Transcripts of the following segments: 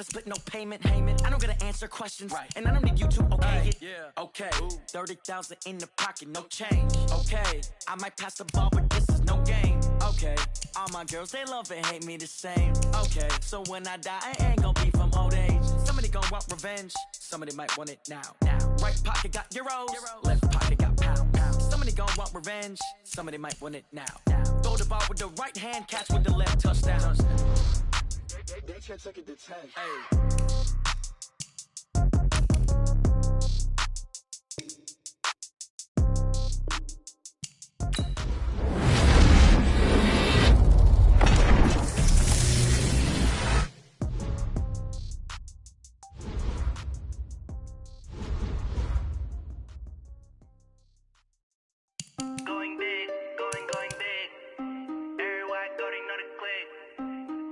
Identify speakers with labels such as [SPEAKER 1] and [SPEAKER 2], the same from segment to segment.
[SPEAKER 1] Split no payment. I don't gotta answer questions, right. And I don't need you to okay it. Yeah. Okay. 30,000 in the pocket, no change. Okay. I might pass the ball, but this is no game. Okay. All my girls, they love and hate me the same. Okay. So when I die, I ain't gonna be from old age. Somebody gon' want revenge. Somebody might want it now. Right pocket got euros. Left pocket got pounds. Somebody gon' want revenge. Somebody might want it now. Throw the ball with the right hand, catch with the left, touchdown.
[SPEAKER 2] They can't take it to 10.
[SPEAKER 3] Going big, going big. Everywhere I go, they know the click.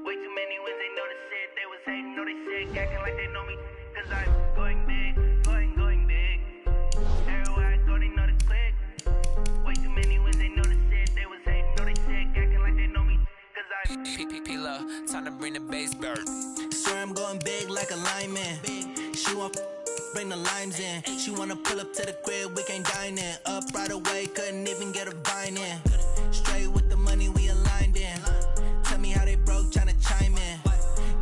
[SPEAKER 3] Way too many wins, they know the shit. They was hating, know they sick, acting like they know me. Cause I'm going big, going big. Everywhere I go, they know the click. Way too many wins, they know the shit. They was hating, know they sick, acting like they know me. Cause I'm
[SPEAKER 4] P-P-P-Love, time to bring the bass bird.
[SPEAKER 5] Swear I'm going big like a lineman. She want bring the limes in. She wanna pull up to the crib, we can't dine in. Up right away, couldn't even get a vine in. Straight with the money we aligned in. Tell me how they broke, tryna chime in.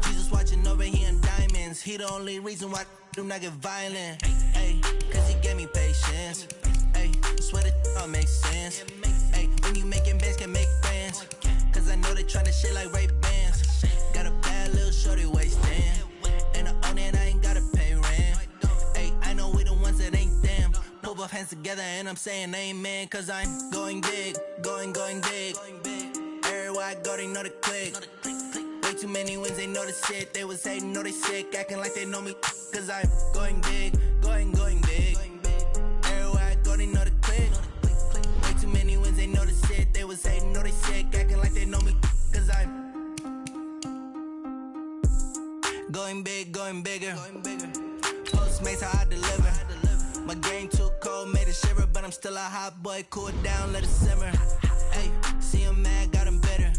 [SPEAKER 5] Jesus watching over, he in diamonds. He the only reason why do not get violent. Ay, cause he gave me patience. Ay, swear that all makes sense. Ay, when you making bands, can make friends. Cause I know they tryna shit like Ray-Bans. Got a bad little shorty wasting. And I own it, I ain't gotta pay rent. Ay, I know we the ones that ain't them. Pull both hands together and I'm saying amen. Cause I'm going big, going big. Everywhere I go, they know the click. Way too many wins, they know the shit. They was hating, know they sick, acting like they know me. Cause I'm going big, going big. Everywhere I go, they know the click. Way too many wins, they know the shit. They was hating, know they sick, acting like they know me. Cause I'm going big, going bigger. Postmates how I deliver. My game too cold, made it shiver, but I'm still a hot boy. Cool it down, let it simmer. Hey, see him mad, got him bitter.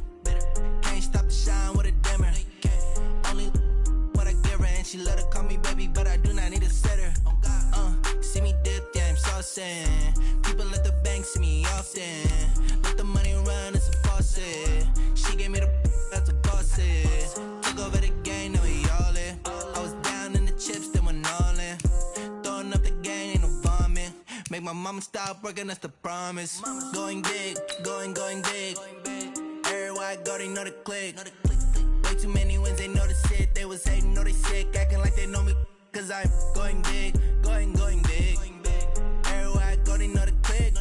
[SPEAKER 5] Can't stop the shine with a dimmer. Only what I give her, and she let her call me baby, but I do not need a sitter. See me dip, yeah, I'm saucing. People at the bank see me often. Let the money run, it's a faucet. She gave me the that's a boss is. Took over the game, now we all in. I was down in the chips, then went all in. Throwing up the game, ain't no vomit. Make my mama stop working, that's the promise. Going big, going big. Everywhere I go, they know the click. Way too many wins, they know the shit. They was hating, know they sick, acting like they know me. Cause I'm going big, going big. Everywhere I go, they know the click.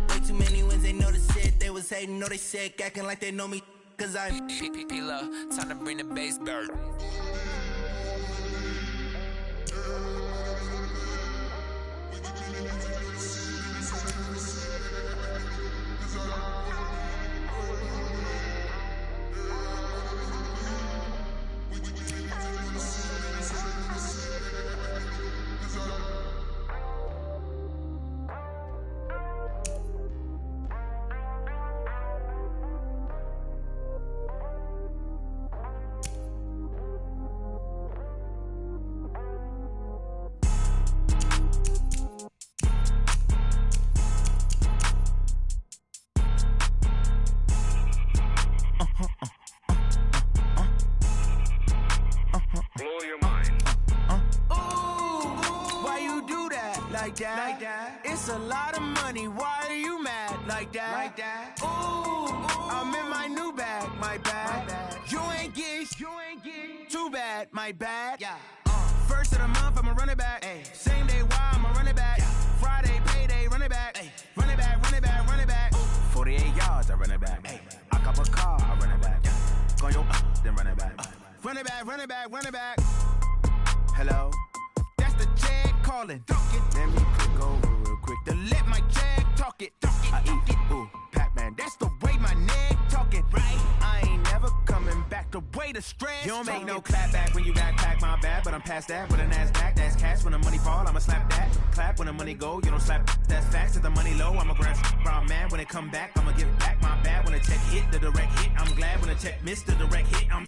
[SPEAKER 5] Way too many wins, they know the shit. They was hating, know they sick, acting like they know me. Cause I'm
[SPEAKER 4] P-P-P-Love, time to bring the bass bird.
[SPEAKER 6] Like that. It's a lot of money. Why are you mad like that? Ooh, I'm in my new bag. My bad. You ain't getting too bad. My bad. Yeah. First of the month, I'ma run it back. Ay. Same day, why I'ma run it back. Yeah. Friday, payday, run it back. Ay. Run it back. 48 yards, I run it back. Ay. I cop a car, I run it back. Yeah. Go yo, then run it back. Run it back. Hello. The check calling. Let me click over real quick to let my check talk it. I eat it, ooh, Pac-Man. That's the way my neck talking. Right? I ain't never coming back. The way the stress. You don't make no clap back when you backpack, my bad. But I'm past that with a NASDAQ. That's cash when the money fall. I'ma slap that. Clap when the money go. You don't slap. That's facts. If the money low, I'ma grab brown man. When it come back, I'ma give back my bad. When the check hit, the direct hit. I'm glad when the check missed the direct hit. I'm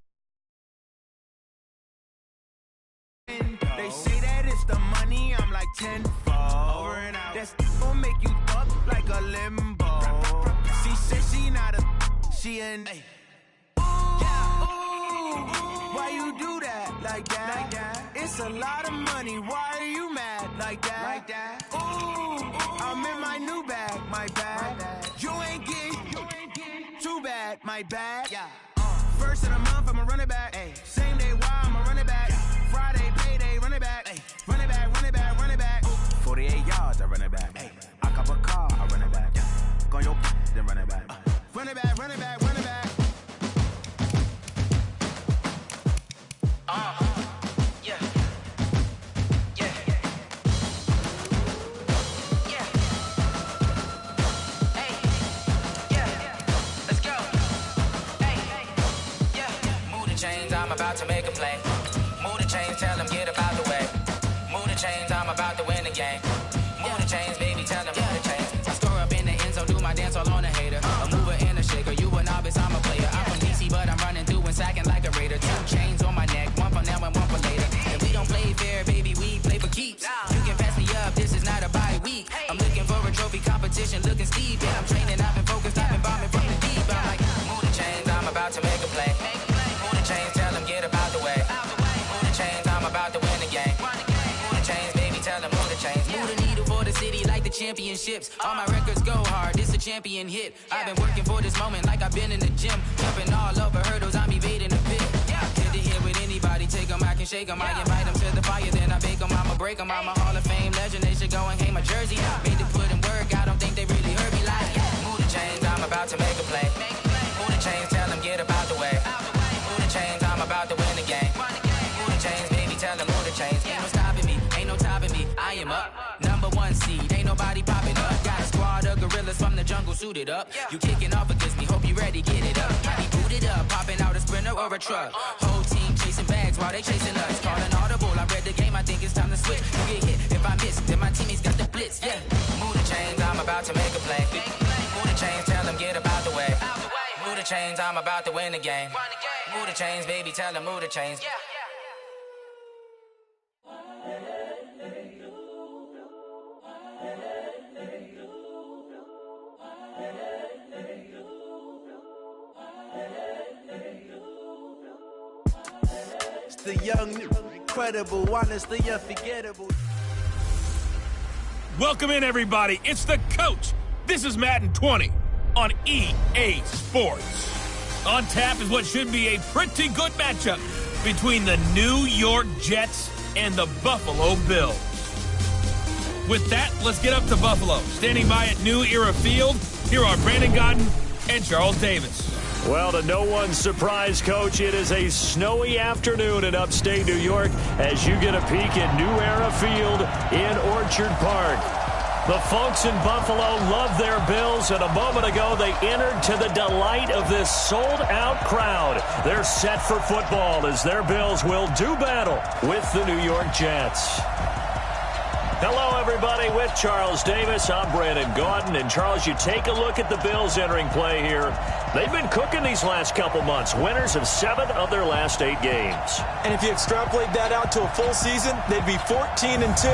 [SPEAKER 6] They say that it's the money, I'm like tenfold. Over and out. That's gon' make you up like a limbo. She said she not a, she an. Why you do that like that? It's a lot of money. Why are you mad like that? Ooh, I'm in my new bag, my bag. You ain't getting too bad, my bag. First of the month, I'ma run it back. Same day, why I'ma run it back. Friday, payday, run it back. Run it back, run it back, run it back. 48 yards, I run it back. I cop a car, I run it back. Go on your then run it back. Run it back, run it back, run it back.
[SPEAKER 1] Yeah. Hey, yeah. Let's go. Hey, yeah. Move the chains, I'm about to make a play. Move the chains, tell them get about the way. Move the chains, I'm about to win the game. Move the chains, baby, tell them move the chains. I score up in the end zone, do my dance all on a hater. A mover and a shaker, you a novice, I'm a player. I'm from DC, but I'm running through and sacking like a raider. 2 chains on my neck, one for now and one for later. And we don't play fair, baby, we play for keeps. You can pass me up, this is not a bye week. I'm looking for a trophy competition, looking steep. And I'm training, I've been focused, I've been bombing from the deep. I'm like, move the chains, I'm about to make a play. Move the chains, tell them get about the way. Move the chains, I'm about to win the game. Move the chains, baby, tell them move the chains. Move the needle for the city like the championships. All my records go hard, this a champion hit. I've been working for this moment like I've been in the gym. Jumping all over hurdles, I'm evading the pit. Hit to hit with anybody, take them, I can shake them. I invite them to the fire, then I bake them, I'ma break them. I'm a Hall of Fame legend, they should go and hang my jersey. Made to put in work, I don't think they really heard me like. Move the chains, I'm about to make a play. Move the chains, tell them get about the way. Move the chains, I'm about to win the game. Move the chains, baby, tell them move the chains. Ain't no stopping me, ain't no topping me, I am up. #1 seed, ain't nobody popping up. Got a squad of gorillas from the jungle suited up. You kicking off against me, hope you ready, get it up. I be booted up, popping out a sprinter or a truck. Whole team chasing bags while they chasing us. Calling audible, I read the game, I think it's time to switch. You get hit, if I miss, then my teammates got the blitz, yeah. Move the chains, I'm about to make a play. Move the chains, tell them get about the way. Move the chains, I'm about to win the game. Move the chains, baby, tell them move the chains.
[SPEAKER 6] It's the young, incredible one, it's the unforgettable.
[SPEAKER 7] Welcome in, everybody. It's the coach. This is Madden 20 on EA Sports. On tap is what should be a pretty good matchup between the New York Jets and the Buffalo Bills. With that, let's get up to Buffalo. Standing by at New Era Field, here are Brandon Godden and Charles Davis.
[SPEAKER 8] Well, to no one's surprise, Coach, it is a snowy afternoon in upstate New York as you get a peek at New Era Field in Orchard Park. The folks in Buffalo love their Bills, and a moment ago they entered to the delight of this sold-out crowd. They're set for football as their Bills will do battle with the New York Jets. Hello, everybody. With Charles Davis, I'm Brandon Gaudin. And, Charles, you take a look at the Bills entering play here. They've been cooking these last couple months. Winners of 7 of their last 8 games.
[SPEAKER 9] And if you extrapolate that out to a full season, they'd be 14-2.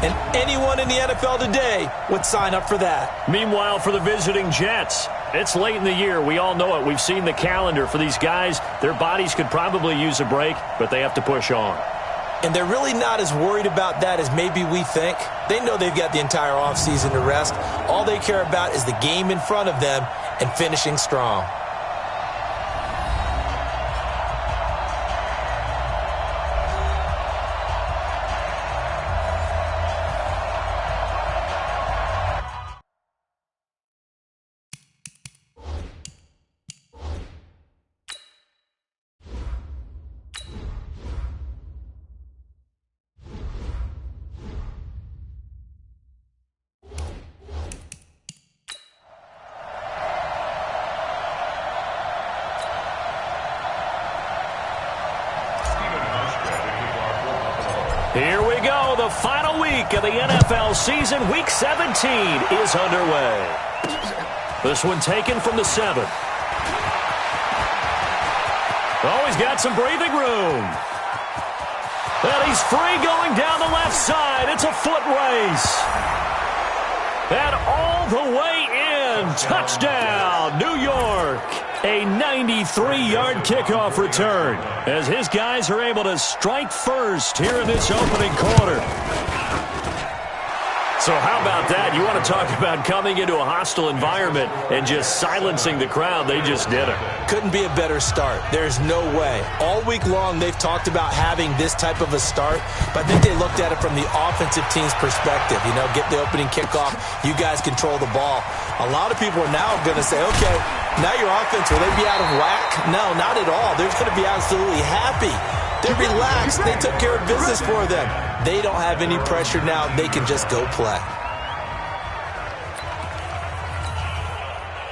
[SPEAKER 9] And anyone in the NFL today would sign up for that.
[SPEAKER 8] Meanwhile, for the visiting Jets, it's late in the year. We all know it. We've seen the calendar for these guys. Their bodies could probably use a break, but they have to push on.
[SPEAKER 9] And they're really not as worried about that as maybe we think. They know they've got the entire offseason to rest. All they care about is the game in front of them and finishing strong.
[SPEAKER 8] Here we go. The final week of the NFL season. Week 17 is underway. This one taken from the 7. Oh, he's got some breathing room. And he's free going down the left side. It's a foot race. And all the way in. Touchdown, New York. A 93-yard kickoff return as his guys are able to strike first here in this opening quarter. So how about that? You want to talk about coming into a hostile environment and just silencing the crowd. They just did it.
[SPEAKER 9] Couldn't be a better start. There's no way. All week long, they've talked about having this type of a start, but I think they looked at it from the offensive team's perspective. You know, get the opening kickoff. You guys control the ball. A lot of people are now going to say, okay, now your offense, will they be out of whack? No, not at all. They're going to be absolutely happy. They're relaxed. They took care of business for them. They don't have any pressure now. They can just go play.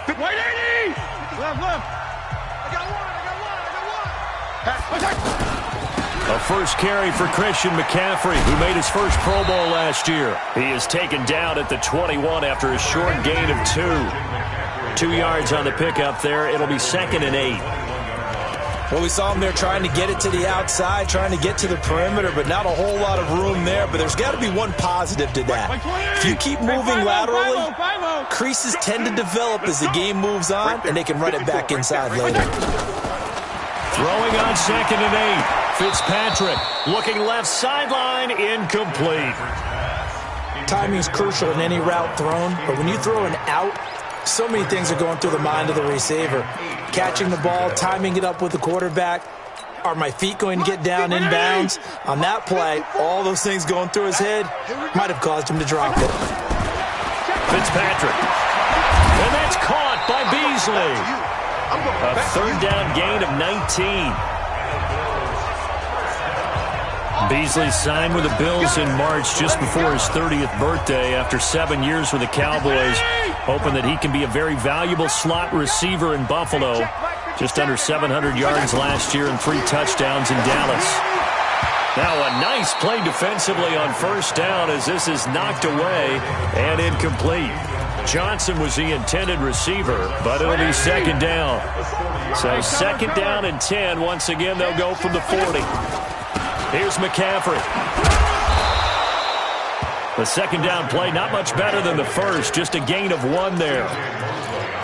[SPEAKER 2] Wait, 80! Left. I got one.
[SPEAKER 8] A first carry for Christian McCaffrey, who made his first Pro Bowl last year. He is taken down at the 21 after a short gain of 2. 2 yards on the pickup there. It'll be 2nd and 8.
[SPEAKER 9] Well, we saw him there trying to get it to the outside, trying to get to the perimeter, but not a whole lot of room there. But there's got to be one positive to that. If you keep moving laterally, creases tend to develop as the game moves on, and they can run it back inside later.
[SPEAKER 8] Throwing on 2nd and 8. Fitzpatrick looking left sideline, incomplete.
[SPEAKER 9] Timing's crucial in any route thrown, but when you throw an out, so many things are going through the mind of the receiver. Catching the ball, timing it up with the quarterback. Are my feet going to get down inbounds? On that play, all those things going through his head might have caused him to drop it.
[SPEAKER 8] Fitzpatrick. And that's caught by Beasley. A 3rd down gain of 19. Beasley signed with the Bills in March just before his 30th birthday after 7 years with the Cowboys, hoping that he can be a very valuable slot receiver in Buffalo. Just under 700 yards last year and 3 touchdowns in Dallas. Now a nice play defensively on 1st down as this is knocked away and incomplete. Johnson was the intended receiver, but it'll be 2nd down. So 2nd down and 10. Once again, they'll go from the 40. Here's McCaffrey. The 2nd down play, not much better than the first, just a gain of 1 there.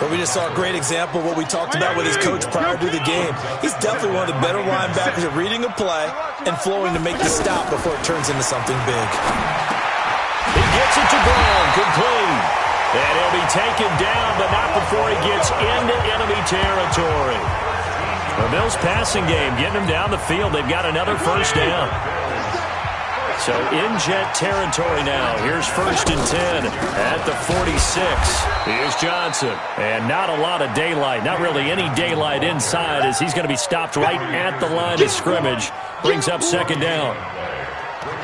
[SPEAKER 9] But we just saw a great example of what we talked about with his coach prior to the game. He's definitely one of the better linebackers at reading a play and flowing to make the stop before it turns into something big.
[SPEAKER 8] He gets it to Brown, complete. And he'll be taken down, but not before he gets into enemy territory. The Bills' passing game, getting them down the field. They've got another 1st down. So in jet territory now. Here's 1st and 10 at the 46. Here's Johnson. And not a lot of daylight. Not really any daylight inside as he's going to be stopped right at the line of scrimmage. Brings up 2nd down.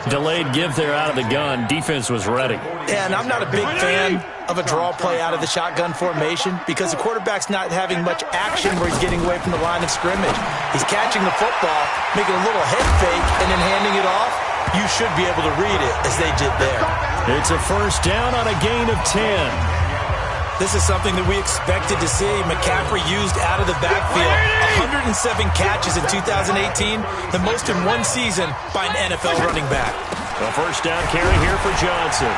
[SPEAKER 8] Delayed give there out of the gun. Defense was ready.
[SPEAKER 9] Yeah, and I'm not a big fan of a draw play out of the shotgun formation because the quarterback's not having much action where he's getting away from the line of scrimmage. He's catching the football, making a little head fake, and then handing it off. You should be able to read it as they did there.
[SPEAKER 8] It's a 1st down on a gain of 10.
[SPEAKER 9] This is something that we expected to see. McCaffrey used out of the backfield. 107 catches in 2018, the most in one season by an NFL running back.
[SPEAKER 8] A 1st down carry here for Johnson.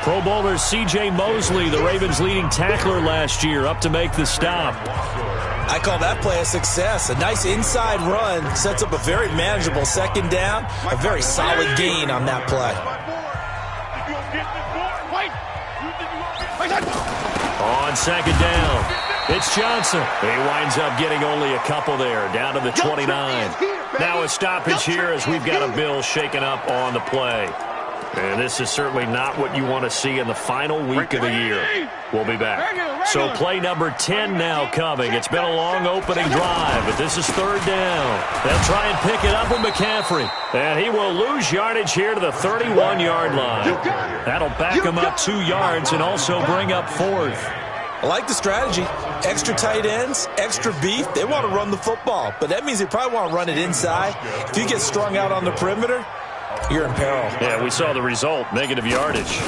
[SPEAKER 8] Pro Bowler C.J. Mosley, the Ravens' leading tackler last year, up to make the stop.
[SPEAKER 9] I call that play a success. A nice inside run sets up a very manageable 2nd down. A very solid gain on that play.
[SPEAKER 8] On 2nd down, it's Johnson. He winds up getting only a couple there, down to the 29. Now a stoppage here as we've got a Bill shaken up on the play. And this is certainly not what you want to see in the final week of the year. We'll be back. So play number 10 now coming. It's been a long opening drive, but this is 3rd down. They'll try and pick it up with McCaffrey. And he will lose yardage here to the 31-yard line. That'll back him up 2 yards and also bring up 4th.
[SPEAKER 9] I like the strategy. Extra tight ends, extra beef. They want to run the football, but that means they probably want to run it inside. If you get strung out on the perimeter, you're in peril.
[SPEAKER 8] Yeah, we saw the result, negative yardage.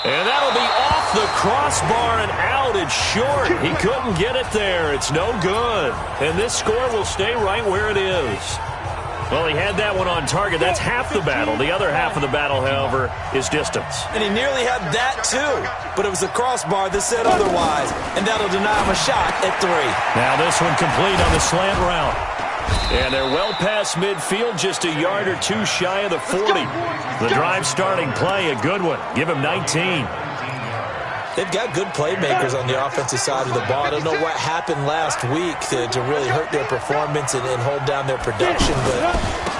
[SPEAKER 8] And that'll be off Off the crossbar and out. It's short. He couldn't get it there. It's no good. And this score will stay right where it is. Well, he had that one on target. That's half the battle. The other half of the battle, however, is distance.
[SPEAKER 9] And he nearly had that, too. But it was the crossbar that said otherwise. And that'll deny him a shot at 3.
[SPEAKER 8] Now this one complete on the slant route. And they're well past midfield, just a yard or two shy of the 40. The drive starting play, a good one. Give him 19.
[SPEAKER 9] They've got good playmakers on the offensive side of the ball. I don't know what happened last week to really hurt their performance and hold down their production, but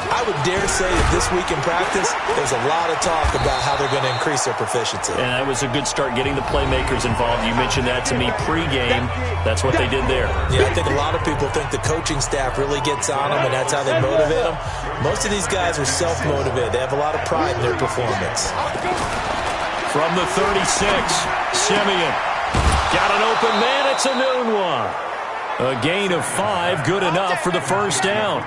[SPEAKER 9] I would dare say that this week in practice, there's a lot of talk about how they're going to increase their proficiency.
[SPEAKER 8] And that was a good start getting the playmakers involved. You mentioned that to me pregame. That's what they did there.
[SPEAKER 9] Yeah, I think a lot of people think the coaching staff really gets on them, and that's how they motivate them. Most of these guys are self-motivated. They have a lot of pride in their performance.
[SPEAKER 8] From the 36, Simeon. Got an open man. It's a noon one. A gain of 5, good enough for the first down.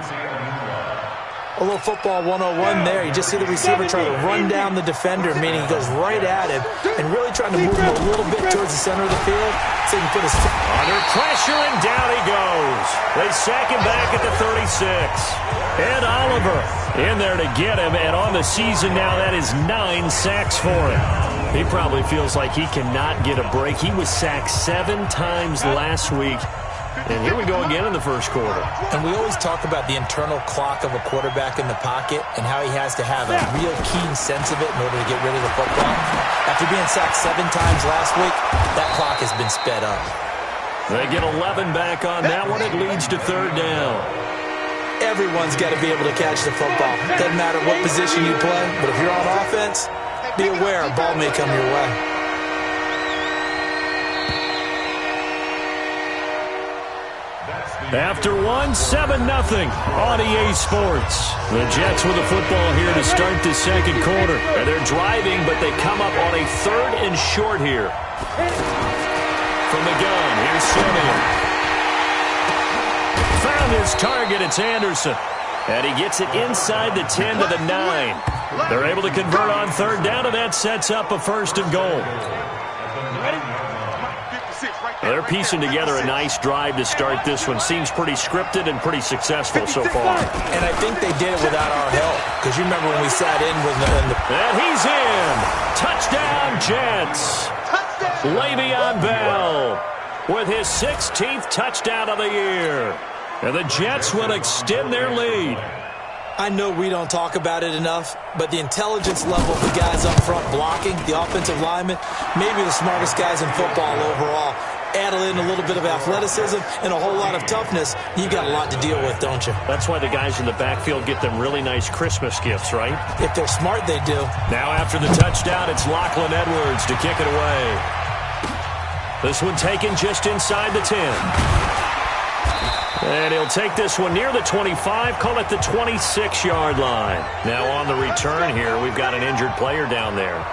[SPEAKER 9] A little football 101 there. You just see the receiver try to run down the defender, meaning he goes right at him and really trying to move him a little bit towards the center of the field so he can put his...
[SPEAKER 8] Under pressure, and down he goes. They sack him back at the 36. Ed Oliver in there to get him, and on the season now, that is 9 sacks for him. He probably feels like he cannot get a break. He was sacked 7 times last week. And here we go again in the first quarter.
[SPEAKER 9] And we always talk about the internal clock of a quarterback in the pocket and how he has to have a real keen sense of it in order to get rid of the football. After being sacked 7 times last week, that clock has been sped up.
[SPEAKER 8] They get 11 back on that one. It leads to third down.
[SPEAKER 9] Everyone's got to be able to catch the football. Doesn't matter what position you play, but if you're on offense, be aware a ball may come your way.
[SPEAKER 8] After 7-0 on EA Sports. The Jets with the football here to start the second quarter. And they're driving, but they come up on a 3rd and short here. From the gun, here's Simeon. Found his target, it's Anderson. And he gets it inside the 10 to the 9. They're able to convert on third down, and that sets up a 1st and goal. They're piecing together a nice drive to start this one. Seems pretty scripted and pretty successful so far.
[SPEAKER 9] And I think they did it without our help. Because you remember when we sat in with the...
[SPEAKER 8] And he's in! Touchdown, Jets! Le'Veon Bell with his 16th touchdown of the year. And the Jets will extend their lead.
[SPEAKER 9] I know we don't talk about it enough, but the intelligence level of the guys up front blocking, the offensive linemen, maybe the smartest guys in football overall. Add in a little bit of athleticism and a whole lot of toughness, you got a lot to deal with, don't you?
[SPEAKER 8] That's why the guys in the backfield get them really nice Christmas gifts, right?
[SPEAKER 9] If they're smart, they do.
[SPEAKER 8] Now after the touchdown, it's Lachlan Edwards to kick it away. This one taken just inside the 10. And he'll take this one near the 25, call it the 26-yard line. Now on the return here, we've got an injured player down there.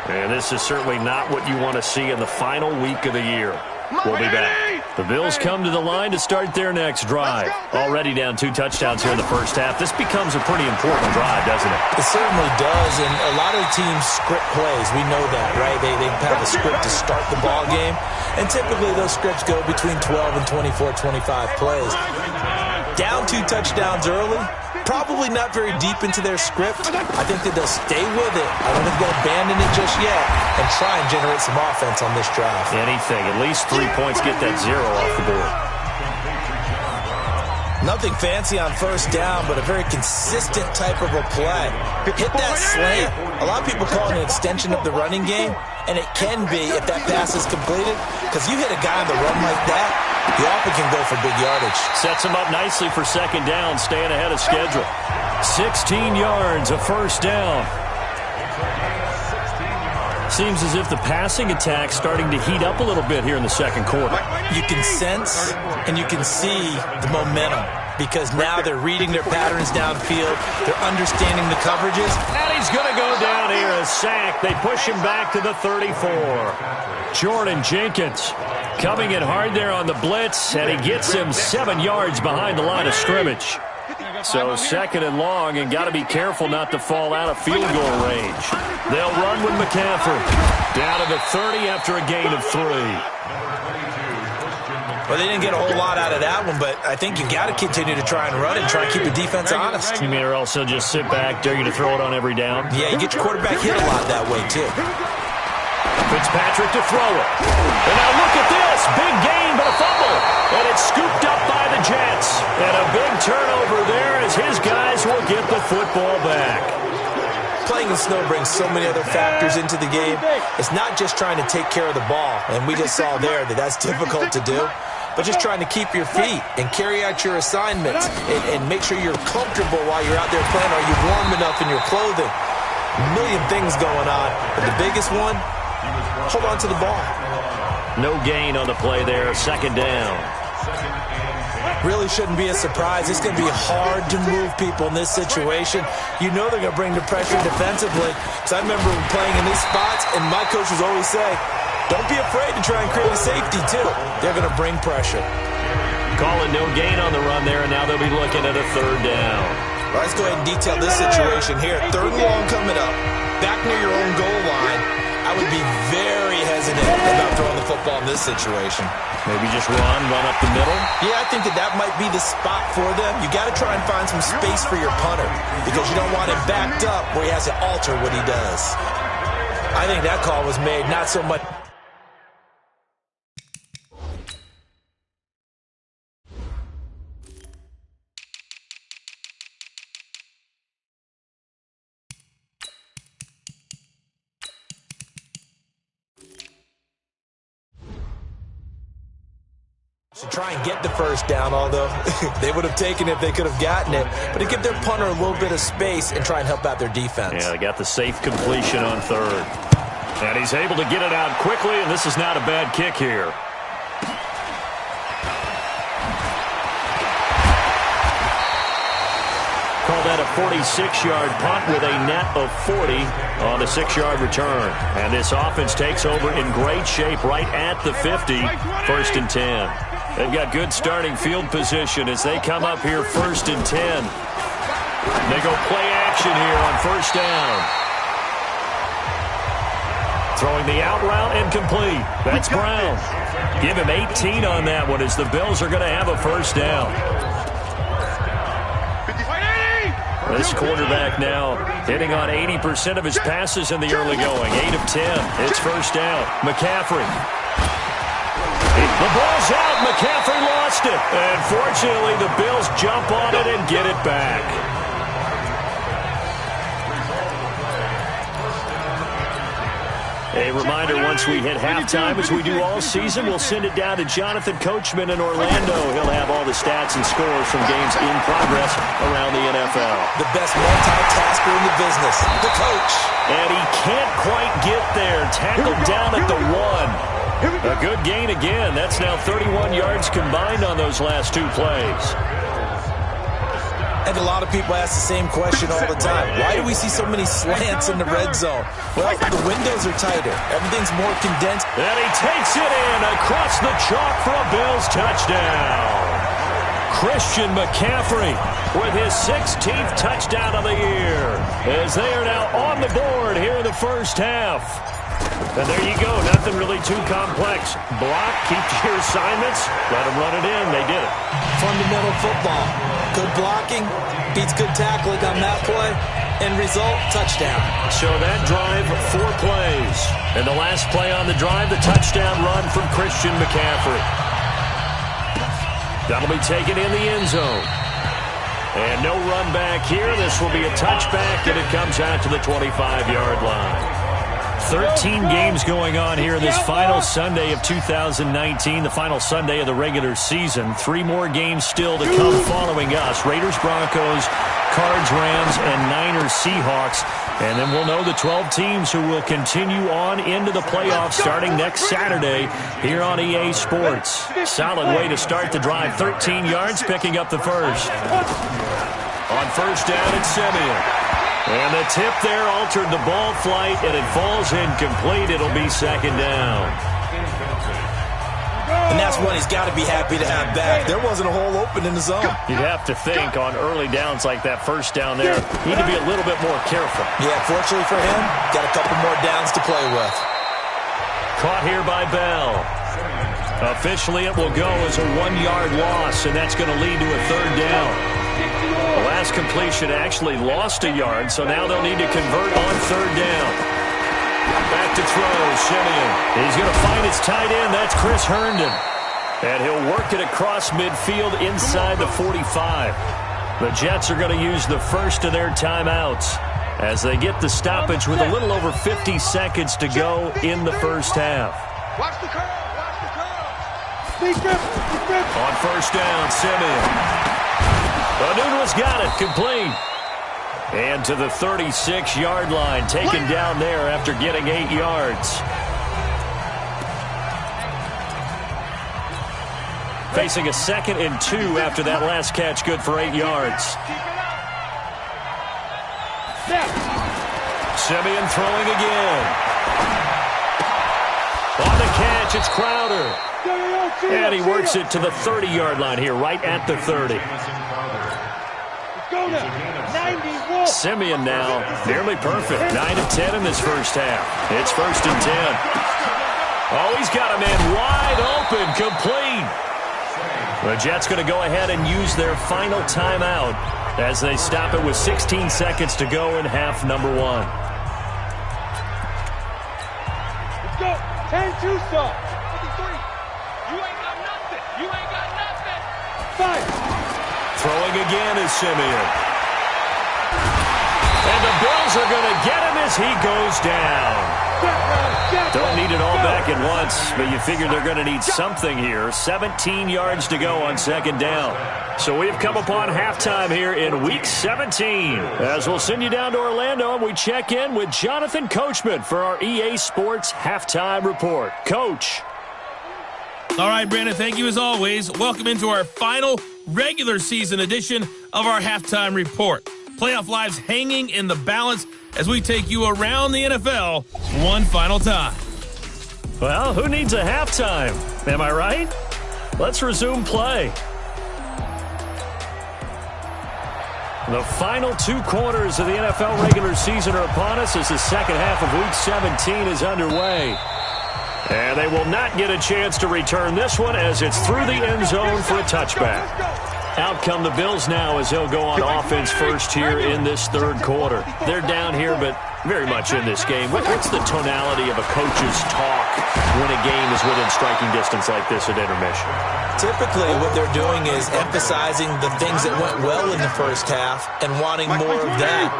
[SPEAKER 8] And this is certainly not what you want to see in the final week of the year. We'll be back. The Bills come to the line to start their next drive. Already down 2 touchdowns here in the first half. This becomes a pretty important drive, doesn't it?
[SPEAKER 9] It certainly does, and a lot of the teams script plays. We know that, right? They have a script to start the ball game, and typically those scripts go between 12 and 24, 25 plays. Down 2 touchdowns early, probably not very deep into their script. I think that they'll stay with it. I don't think they'll abandon it just yet and try and generate some offense on this drive.
[SPEAKER 8] Anything. At least 3 points, get that 0 off the board.
[SPEAKER 9] Nothing fancy on first down, but a very consistent type of a play. Hit that slant. A lot of people call it an extension of the running game, and it can be if that pass is completed, because you hit a guy on the run like that, he often can go for big yardage.
[SPEAKER 8] Sets him up nicely for second down, staying ahead of schedule. 16 yards, a first down. Seems as if the passing attack's starting to heat up a little bit here in the second quarter.
[SPEAKER 9] You can sense and you can see the momentum because now they're reading their patterns downfield. They're understanding the coverages.
[SPEAKER 8] And he's going to go down here, a sack. They push him back to the 34. Jordan Jenkins coming in hard there on the blitz, and he gets him 7 yards behind the line of scrimmage. So second and long, and got to be careful not to fall out of field goal range. They'll run with McCaffrey. Down to the 30 after a gain of 3.
[SPEAKER 9] Well, they didn't get a whole lot out of that one, but I think you got to continue to try and run and try and keep the defense honest.
[SPEAKER 8] You mean, or also just sit back, dare you to throw it on every down?
[SPEAKER 9] Yeah, you get your quarterback hit a lot that way, too.
[SPEAKER 8] Fitzpatrick to throw it. And now look at this. Big gain, but a fumble. And it's scooped up by the Jets. And a big turnover there as his guys will get the football back.
[SPEAKER 9] Playing in snow brings so many other factors into the game. It's not just trying to take care of the ball, and we just saw there that that's difficult to do, but just trying to keep your feet and carry out your assignments and make sure you're comfortable while you're out there playing. Are you warm enough in your clothing? A million things going on, but the biggest one, hold on to the ball.
[SPEAKER 8] No gain on the play there, second down.
[SPEAKER 9] Really shouldn't be a surprise. It's going to be hard to move people in this situation. You know they're going to bring the pressure defensively. Because I remember playing in these spots, and my coaches always say, don't be afraid to try and create a safety, too. They're going to bring pressure.
[SPEAKER 8] Calling no gain on the run there, and now they'll be looking at a third down.
[SPEAKER 9] Well, let's go ahead and detail this situation here. Third and long coming up. Back near your own goal line. I would be very hesitant about throwing the football in this situation.
[SPEAKER 8] Maybe just run up the middle?
[SPEAKER 9] Yeah, I think that might be the spot for them. You got to try and find some space for your punter because you don't want him backed up where he has to alter what he does. I think that call was made not so much. To try and get the first down, although they would have taken it if they could have gotten it. But to give their punter a little bit of space and try and help out their defense.
[SPEAKER 8] Yeah, they got the safe completion on third. And he's able to get it out quickly, and this is not a bad kick here. Call that a 46-yard punt with a net of 40 on the 6-yard return. And this offense takes over in great shape right at the 50, first and 10. They've got good starting field position as they come up here first and 10. They go play action here on first down. Throwing the out route and complete. That's Brown. Give him 18 on that one as the Bills are going to have a first down. This quarterback now hitting on 80% of his passes in the early going. 8 of 10. It's first down. McCaffrey. The ball's out. McCaffrey lost it. And fortunately, the Bills jump on it and get it back. A reminder, once we hit halftime, as we do all season, we'll send it down to Jonathan Coachman in Orlando. He'll have all the stats and scores from games in progress around the NFL.
[SPEAKER 9] The best multitasker in the business, the coach.
[SPEAKER 8] And he can't quite get there. Tackled down at the 1. A good gain again. That's now 31 yards combined on those last 2 plays.
[SPEAKER 9] And a lot of people ask the same question all the time. Why do we see so many slants in the red zone? Well, the windows are tighter. Everything's more condensed.
[SPEAKER 8] And he takes it in across the chalk for a Bills touchdown. Christian McCaffrey with his 16th touchdown of the year as they are now on the board here in the first half. And there you go. Nothing really too complex. Block, keep your assignments, let them run it in. They did it.
[SPEAKER 9] Fundamental football. Good blocking beats good tackling on that play. End result, touchdown.
[SPEAKER 8] So that drive, 4 plays. And the last play on the drive, the touchdown run from Christian McCaffrey. That'll be taken in the end zone. And no run back here. This will be a touchback, and it comes out to the 25-yard line. 13 games going on here this final Sunday of 2019, the final Sunday of the regular season. 3 more games still to come following us. Raiders, Broncos, Cards, Rams, and Niners, Seahawks. And then we'll know the 12 teams who will continue on into the playoffs starting next Saturday here on EA Sports. Solid way to start the drive. 13 yards, picking up the first. On first down, it's Simeon. And the tip there altered the ball flight, and it falls incomplete. It'll be second down.
[SPEAKER 9] and that's one he's got to be happy to have back. There wasn't a hole open in the zone.
[SPEAKER 8] You'd have to think on early downs like that first down there, you need to be a little bit more careful.
[SPEAKER 9] Yeah, fortunately for him, got a couple more downs to play with.
[SPEAKER 8] Caught here by Bell. Officially, it will go as a 1-yard loss, and that's going to lead to a third down. The last completion actually lost a yard, so now they'll need to convert on third down. Back to throw, Simeon. He's going to find his tight end. That's Chris Herndon. And he'll work it across midfield inside the 45. The Jets are going to use the first of their timeouts as they get the stoppage with a little over 50 seconds to go in the first half.
[SPEAKER 2] Watch the curl.
[SPEAKER 8] On first down, Simeon. Anuno's got it, complete. And to the 36-yard line, taken down there after getting 8 yards. Facing a 2nd and 2 after that last catch, good for 8 yards. Simeon throwing again. On the catch, it's Crowder. And he works it to the 30-yard line here, right at the 30. Simeon now nearly perfect. 9 of 10 in this first half. It's 1st and 10. Oh, he's got a man wide open, complete. The Jets going to go ahead and use their final timeout as they stop it with 16 seconds to go in half number 1.
[SPEAKER 2] Let's go. 10-2 stop. 53. You ain't got nothing. You ain't got nothing. 5.
[SPEAKER 8] Throwing again is Simeon. And the Bills are going to get him as he goes down. Don't need it all back at once, but you figure they're going to need something here. 17 yards to go on 2nd down. So we've come upon halftime here in Week 17. As we'll send you down to Orlando, and we check in with Jonathan Coachman for our EA Sports Halftime Report. Coach.
[SPEAKER 7] All right, Brandon, thank you as always. Welcome into our final regular season edition of our Halftime Report. Playoff lives hanging in the balance as we take you around the NFL one final time.
[SPEAKER 8] Well, who needs a halftime? Am I right? Let's resume play. The final 2 quarters of the NFL regular season are upon us as the second half of Week 17 is underway. And they will not get a chance to return this one as it's through the end zone for a touchback. Out come the Bills now as they'll go on offense first here in this 3rd quarter. They're down here, but very much in this game. What's the tonality of a coach's talk when a game is within striking distance like this at intermission?
[SPEAKER 9] Typically, what they're doing is emphasizing the things that went well in the first half and wanting more of that.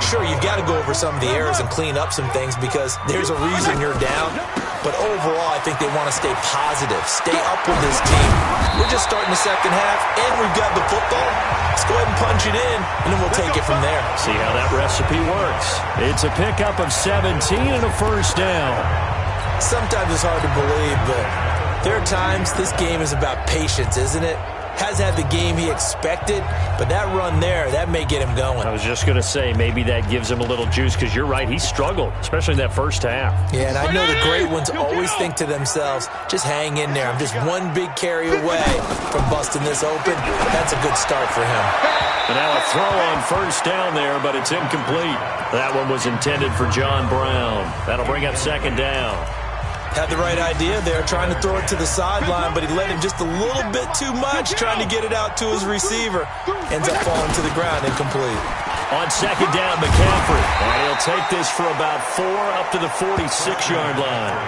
[SPEAKER 9] Sure, you've got to go over some of the errors and clean up some things because there's a reason you're down. But overall, I think they want to stay positive, stay up with this team. We're just starting the second half, and we've got the football. Let's go ahead and punch it in, and then we'll take it from there.
[SPEAKER 8] See how that recipe works. It's a pickup of 17 and a first down.
[SPEAKER 9] Sometimes it's hard to believe, but there are times this game is about patience, isn't it? Has had the game he expected, but that run there, that may get him going.
[SPEAKER 8] I was just going to say, maybe that gives him a little juice, because you're right, he struggled, especially in that first half.
[SPEAKER 9] Yeah, and I know the great ones always think to themselves, just hang in there. I'm just one big carry away from busting this open. That's a good start for him.
[SPEAKER 8] And now a throw on first down there, but it's incomplete. That one was intended for John Brown. That'll bring up 2nd down.
[SPEAKER 9] Had the right idea there, trying to throw it to the sideline, but he let him just a little bit too much, trying to get it out to his receiver. Ends up falling to the ground, incomplete.
[SPEAKER 8] On 2nd down, McCaffrey. And he'll take this for about 4 up to the 46-yard line.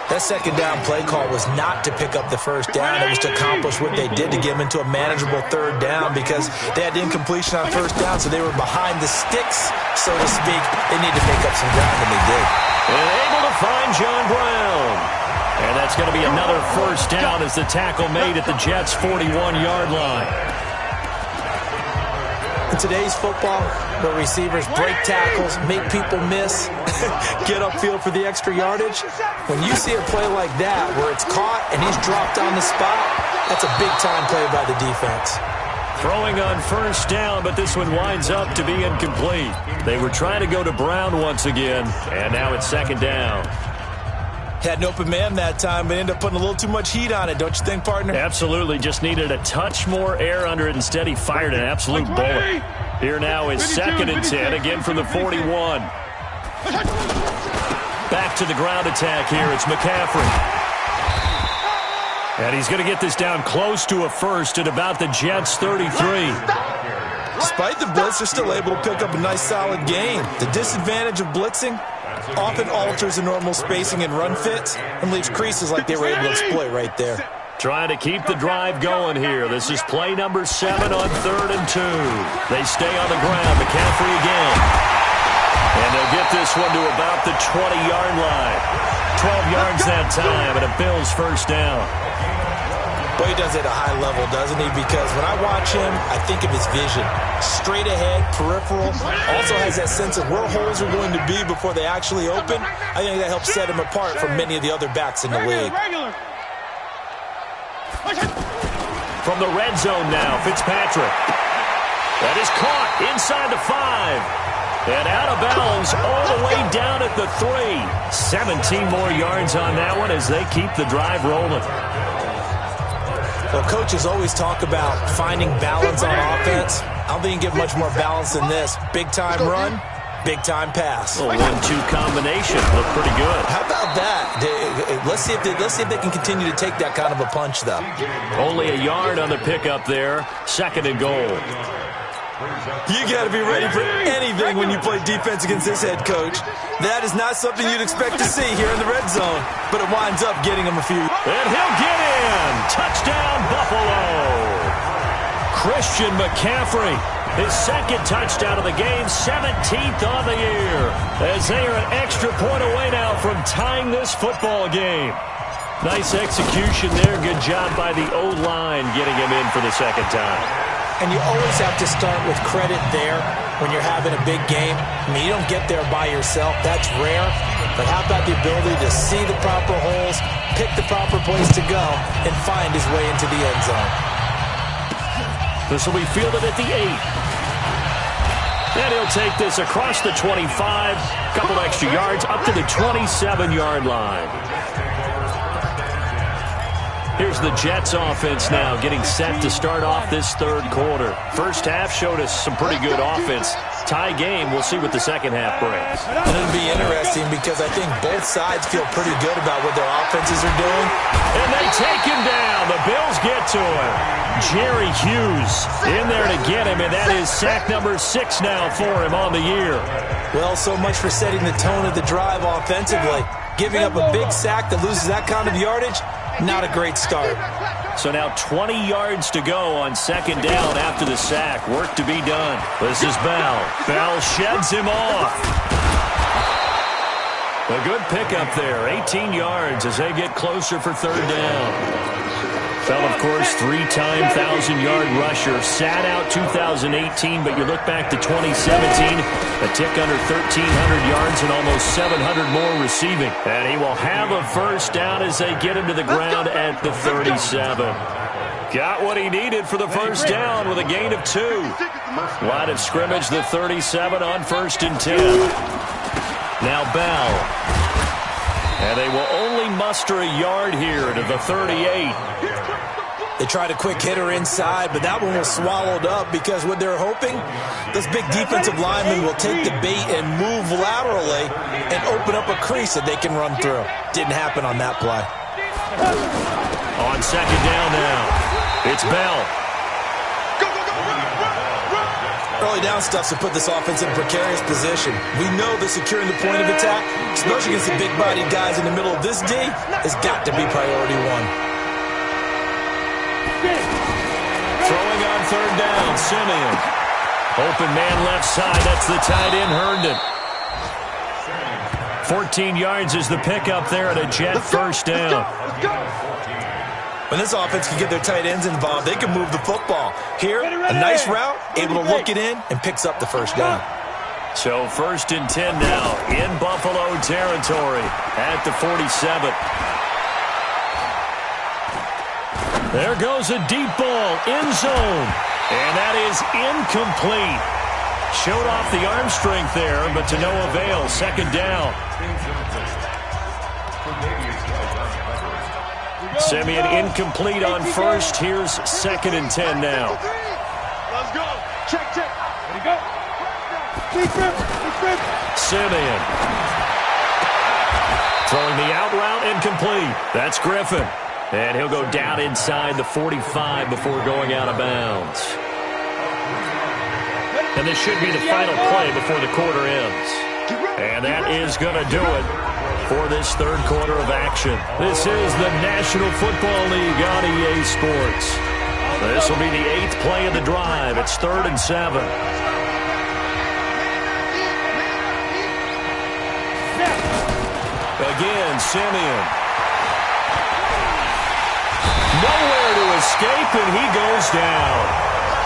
[SPEAKER 9] That 2nd down play call was not to pick up the first down. It was to accomplish what they did to get them into a manageable 3rd down because they had incompletion on first down, so they were behind the sticks, so to speak. They need to make up some ground, and they did.
[SPEAKER 8] And able to find John Brown. And that's going to be another first down as the tackle made at the Jets' 41-yard line.
[SPEAKER 9] In today's football, where receivers break tackles, make people miss, get upfield for the extra yardage, when you see a play like that where it's caught and he's dropped on the spot, that's a big-time play by the defense.
[SPEAKER 8] Throwing on first down, but this one winds up to be incomplete. They were trying to go to Brown once again, and now it's 2nd down.
[SPEAKER 9] Had an open man that time, but ended up putting a little too much heat on it, don't you think, partner?
[SPEAKER 8] Absolutely. Just needed a touch more air under it. Instead, he fired an absolute bullet. Here now is 2nd and 10, again from the 41. Back to the ground attack here. It's McCaffrey. And he's going to get this down close to a first at about the Jets' 33.
[SPEAKER 9] Despite the blitz, they're still able to pick up a nice, solid gain. The disadvantage of blitzing often alters the normal spacing and run fits and leaves creases like they were able to exploit right there.
[SPEAKER 8] Trying to keep the drive going here. This is play number 7 on 3rd and 2. They stay on the ground. McCaffrey again. And they'll get this one to about the 20-yard line. 12 yards that time, and a Bills first down.
[SPEAKER 9] Boy, he does it at a high level, doesn't he? Because when I watch him, I think of his vision. Straight ahead, peripheral. Also has that sense of where holes are going to be before they actually open. I think that helps set him apart from many of the other backs in the league.
[SPEAKER 8] From the red zone now, Fitzpatrick. That is caught inside the 5. And out of bounds all the way down at the 3. 17 more yards on that one as they keep the drive rolling.
[SPEAKER 9] Well, coaches always talk about finding balance on offense. I don't think you can get much more balance than this. Big-time run, big-time pass.
[SPEAKER 8] A 1-2 combination. Look pretty good.
[SPEAKER 9] How about that? Let's see if they can continue to take that kind of a punch, though.
[SPEAKER 8] Only a yard on the pickup there. 2nd and goal.
[SPEAKER 9] You got to be ready for anything when you play defense against this head coach. That is not something you'd expect to see here in the red zone, but it winds up getting him a few.
[SPEAKER 8] And he'll get in. Touchdown, Buffalo. Christian McCaffrey, his 2nd touchdown of the game, 17th on the year, as they are an extra point away now from tying this football game. Nice execution there. Good job by the O-line getting him in for the 2nd time.
[SPEAKER 9] And you always have to start with credit there when you're having a big game. I mean, you don't get there by yourself. That's rare. But how about the ability to see the proper holes, pick the proper place to go, and find his way into the end zone?
[SPEAKER 8] This will be fielded at the 8. And he'll take this across the 25. Couple extra yards up to the 27-yard line. Here's the Jets offense now getting set to start off this 3rd quarter. First half showed us some pretty good offense. Tie game, we'll see what the 2nd half brings.
[SPEAKER 9] And it'll be interesting because I think both sides feel pretty good about what their offenses are doing.
[SPEAKER 8] And they take him down. The Bills get to him. Jerry Hughes in there to get him, and that is sack number 6 now for him on the year.
[SPEAKER 9] Well, so much for setting the tone of the drive offensively. Giving up a big sack that loses that kind of yardage, not a great start.
[SPEAKER 8] So now 20 yards to go on 2nd down after the sack. Work to be done. This is Bell. Bell sheds him off. A good pickup there. 18 yards as they get closer for 3rd down. Fell, of course, 3-time 1,000-yard rusher. Sat out 2018, but you look back to 2017, a tick under 1,300 yards and almost 700 more receiving. And he will have a first down as they get him to the ground at the 37. Got what he needed for the first down with a gain of 2. Line of scrimmage, the 37 on 1st and 10. Now Bell. And they will only muster a yard here to the 38.
[SPEAKER 9] They tried a quick hitter inside, but that one was swallowed up because what they're hoping, those big defensive linemen will take the bait and move laterally and open up a crease that they can run through. Didn't happen on that play.
[SPEAKER 8] On 2nd down now, it's Bell.
[SPEAKER 9] Early down stuffs have put this offense in a precarious position. We know that securing the point of attack, especially against the big-bodied guys in the middle of this D, has got to be priority 1.
[SPEAKER 8] Throwing on 3rd down, Simeon. Open man left side, that's the tight end, Herndon. 14 yards is the pickup there at a Jet first down.
[SPEAKER 9] When this offense can get their tight ends involved, they can move the football. Here, a nice route, able to look it in, and picks up the first down.
[SPEAKER 8] So 1st and 10 now in Buffalo territory at the 47. There goes a deep ball, end zone, and that is incomplete. Showed off the arm strength there, but to no avail. 2nd down. Simeon incomplete on first. Here's 2nd and 10 now.
[SPEAKER 2] Let's go. Check. There you go.
[SPEAKER 8] Simeon. Throwing the out route incomplete. That's Griffin. And he'll go down inside the 45 before going out of bounds. And this should be the final play before the quarter ends. And that is going to do it for this third quarter of action. This is the National Football League on EA Sports. This will be the 8th play of the drive. It's 3rd and 7. Again, Simeon. Nowhere to escape, and he goes down.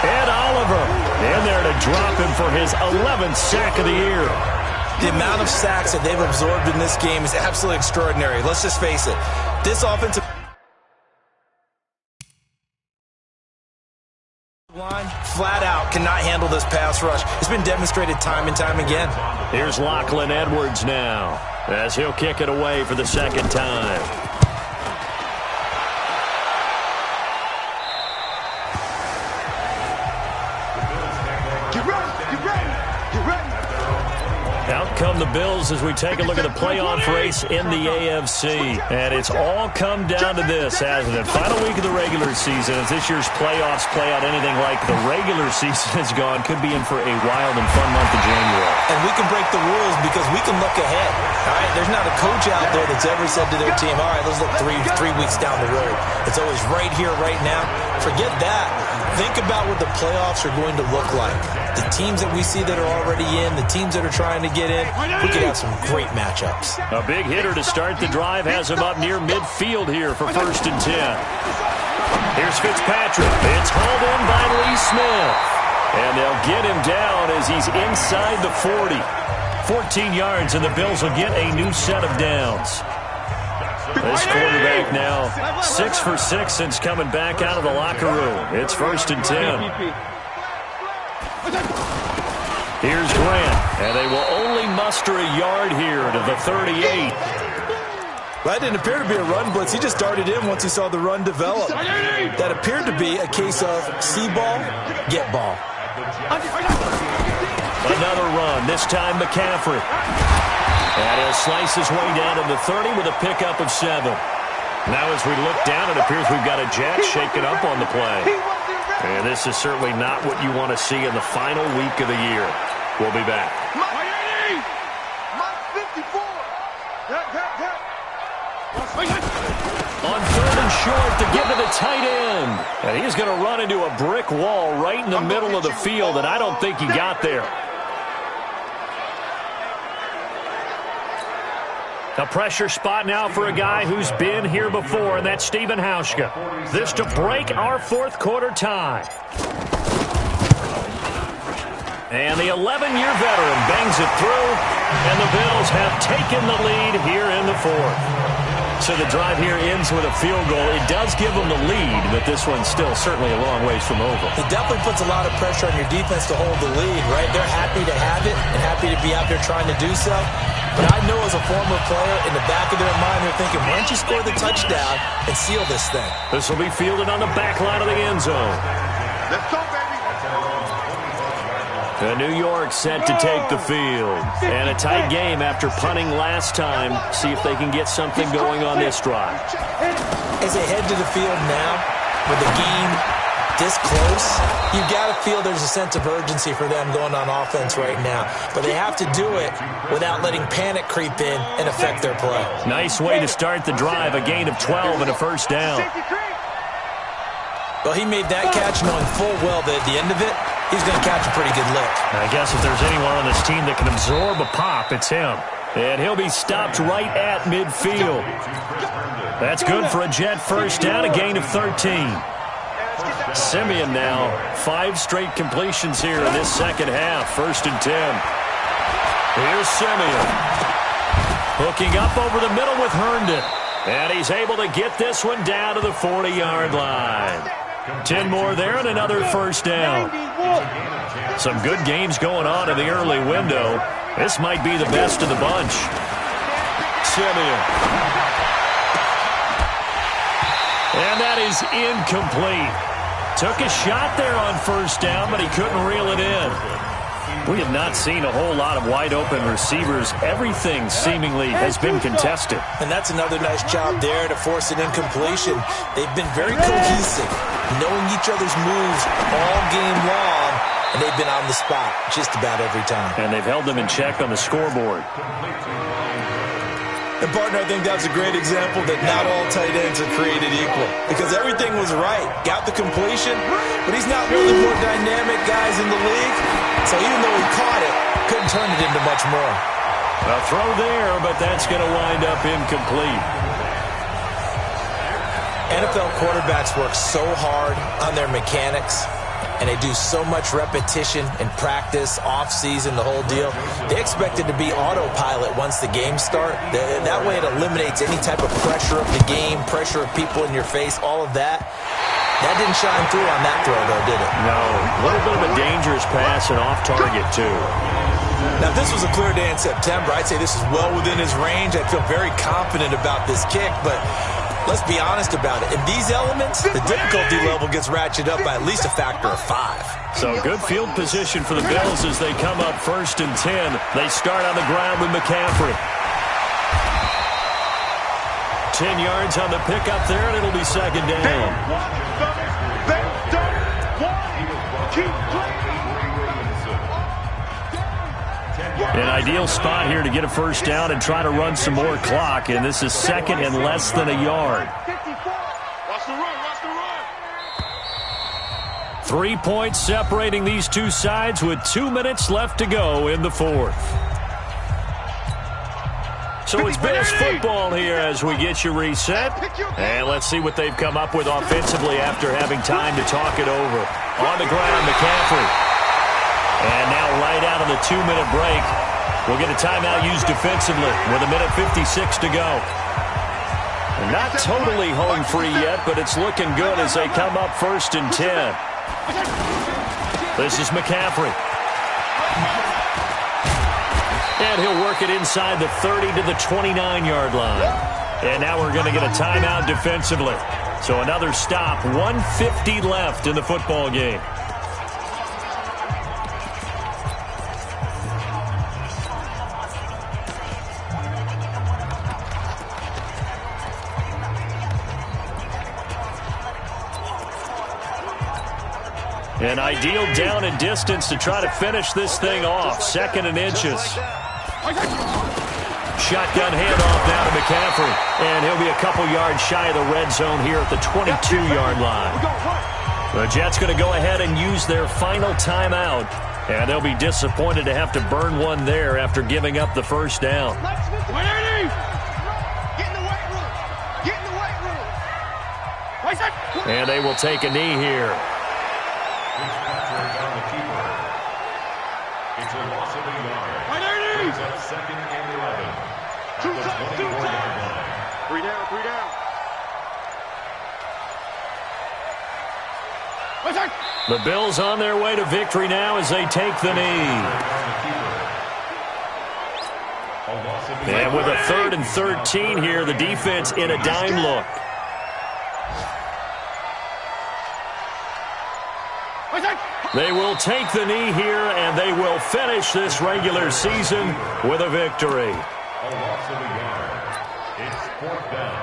[SPEAKER 8] Ed Oliver in there to drop him for his 11th sack of the year.
[SPEAKER 9] The amount of sacks that they've absorbed in this game is absolutely extraordinary. Let's just face it. This offensive line flat out cannot handle this pass rush. It's been demonstrated time and time again.
[SPEAKER 8] Here's Lachlan Edwards now as he'll kick it away for the 2nd time. Out come the Bills as we take a look at the playoff race in the AFC. And it's all come down to this, hasn't it? Final week of the regular season. As this year's playoffs play out anything like the regular season has gone, could be in for a wild and fun month of January.
[SPEAKER 9] And we can break the rules because we can look ahead. All right, there's not a coach out there that's ever said to their team, all right, let's look three weeks down the road. It's always right here, right now. Forget that. Think about what the playoffs are going to look like. The teams that we see that are already in, the teams that are trying to get in, we could have some great matchups.
[SPEAKER 8] A big hitter to start the drive has him up near midfield here for 1st and 10. Here's Fitzpatrick. It's hauled in by Lee Smith. And they'll get him down as he's inside the 40. 14 yards, and the Bills will get a new set of downs. This quarterback now 6 for 6 since coming back out of the locker room. It's 1st and 10. Here's Grant, and they will only muster a yard here to the 38.
[SPEAKER 9] That didn't appear to be a run blitz. He just darted in once he saw the run develop. That appeared to be a case of see ball, get ball.
[SPEAKER 8] Another run, this time McCaffrey. And he'll slice his way down to the 30 with a pickup of 7. Now as we look down, it appears we've got a Jack shaken up on the play. And this is certainly not what you want to see in the final week of the year. We'll be back. On 3rd and short to give to the tight end. And he's going to run into a brick wall right in the middle of the field, and I don't think he got there. A pressure spot now for a guy who's been here before, and that's Stephen Hauschka. This to break our 4th quarter tie. And the 11-year veteran bangs it through, and the Bills have taken the lead here in the 4th. So the drive here ends with a field goal. It does give them the lead, but this one's still certainly a long ways from over.
[SPEAKER 9] It definitely puts a lot of pressure on your defense to hold the lead, right? They're happy to have it and happy to be out there trying to do so. But I know as a former player, in the back of their mind, they're thinking, why don't you score the touchdown and seal this thing?
[SPEAKER 8] This will be fielded on the back line of the end zone.
[SPEAKER 2] Let's go, baby.
[SPEAKER 8] New York set to take the field. And a tight game after punting last time. See if they can get something going on this drive.
[SPEAKER 9] As they head to the field now, with the game this close, you've got to feel there's a sense of urgency for them going on offense right now. But they have to do it without letting panic creep in and affect their play.
[SPEAKER 8] Nice way to start the drive, a gain of 12 and a 1st down.
[SPEAKER 9] Well, he made that catch knowing full well that at the end of it, he's going to catch a pretty good lick.
[SPEAKER 8] I guess if there's anyone on this team that can absorb a pop, it's him. And he'll be stopped right at midfield. That's good for a Jet 1st down, a gain of 13. Simeon now, 5 straight completions here in this 2nd half. 1st and 10. Here's Simeon. Hooking up over the middle with Herndon. And he's able to get this one down to the 40-yard line. 10 more there and another 1st down. Some good games going on in the early window. This might be the best of the bunch. Simeon. And that is incomplete. Took a shot there on first down, but he couldn't reel it in. We have not seen a whole lot of wide-open receivers. Everything seemingly has been contested.
[SPEAKER 9] And that's another nice job there to force an incompletion. They've been very cohesive, knowing each other's moves all game long, and they've been on the spot just about every time.
[SPEAKER 8] And they've held them in check on the scoreboard.
[SPEAKER 9] And, partner, I think that's a great example that not all tight ends are created equal, because everything was right. Got the completion, but he's not one of the more dynamic guys in the league. So even though he caught it, couldn't turn it into much more.
[SPEAKER 8] A throw there, but that's going to wind up incomplete.
[SPEAKER 9] NFL quarterbacks work so hard on their mechanics, and they do so much repetition and practice, off-season, the whole deal. They expect it to be autopilot once the games start. That way it eliminates any type of pressure of the game, pressure of people in your face, all of that. That didn't shine through on that throw, though, did it?
[SPEAKER 8] No. A little bit of a dangerous pass and off target, too.
[SPEAKER 9] Now, if this was a clear day in September, I'd say this is well within his range. I'd feel very confident about this kick, but let's be honest about it. In these elements, the difficulty level gets ratcheted up by at least a factor of 5.
[SPEAKER 8] So good field position for the Bills as they come up 1st and 10. They start on the ground with McCaffrey. 10 yards on the pickup there, and it'll be 2nd down. An ideal spot here to get a 1st down and try to run some more clock, and this is 2nd and less than a yard. 3 points separating these two sides with 2 minutes left to go in the 4th. So it's Bills football here as we get you reset. And let's see what they've come up with offensively after having time to talk it over. On the ground, McCaffrey. And now right out of the 2-minute break, we'll get a timeout used defensively with 1:56 to go. They're not totally home free yet, but it's looking good as they come up 1st and 10. This is McCaffrey. And he'll work it inside the 30 to the 29-yard line. And now we're going to get a timeout defensively. So another stop, 1:50 left in the football game. An ideal down and distance to try to finish this thing off. 2nd and inches. Shotgun handoff now to McCaffrey. And he'll be a couple yards shy of the red zone here at the 22-yard line. The Jets going to go ahead and use their final timeout. And they'll be disappointed to have to burn one there after giving up the 1st down. And they will take a knee here.
[SPEAKER 2] It's a loss of a yard. It's a 2nd and 11. Two times. 3 down, 3 down.
[SPEAKER 8] The Bills on their way to victory now as they take the knee. And with a 3rd and 13 here, the defense in a dime look. They will take the knee here, and they will finish this regular season with a victory.
[SPEAKER 2] A loss of a yard. It's 4th down.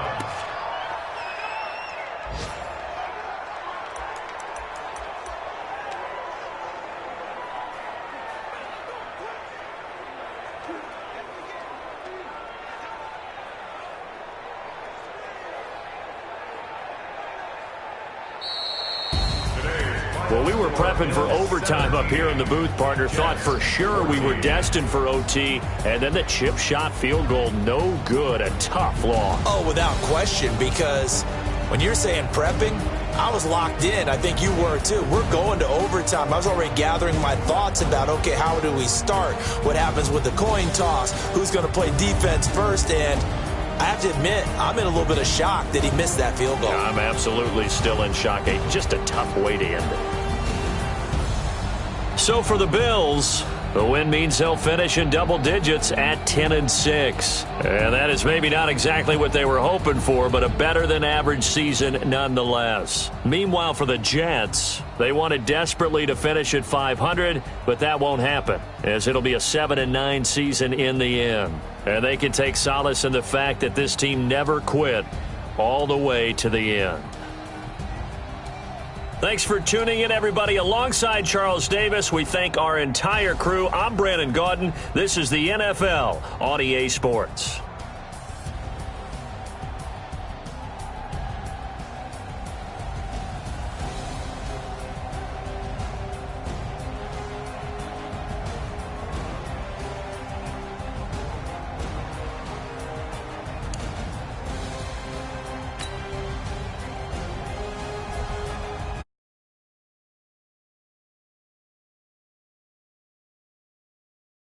[SPEAKER 8] Well, we were prepping for overtime up here in the booth, partner. Thought for sure we were destined for OT. And then the chip shot field goal, no good. A tough loss.
[SPEAKER 9] Oh, without question, because when you're saying prepping, I was locked in. I think you were, too. We're going to overtime. I was already gathering my thoughts about, okay, how do we start? What happens with the coin toss? Who's going to play defense first? And I have to admit, I'm in a little bit of shock that he missed that field goal.
[SPEAKER 8] I'm absolutely still in shock. Just a tough way to end it. So for the Bills, The win means they'll finish in double digits at 10-6. And that is maybe not exactly what they were hoping for, but a better-than-average season nonetheless. Meanwhile, for the Jets, they wanted desperately to finish at 500, but that won't happen, as it'll be a 7-9 season in the end. And they can take solace in the fact that this team never quit all the way to the end. Thanks for tuning in, everybody. Alongside Charles Davis, we thank our entire crew. I'm Brandon Gaudin. This is the NFL on EA Sports.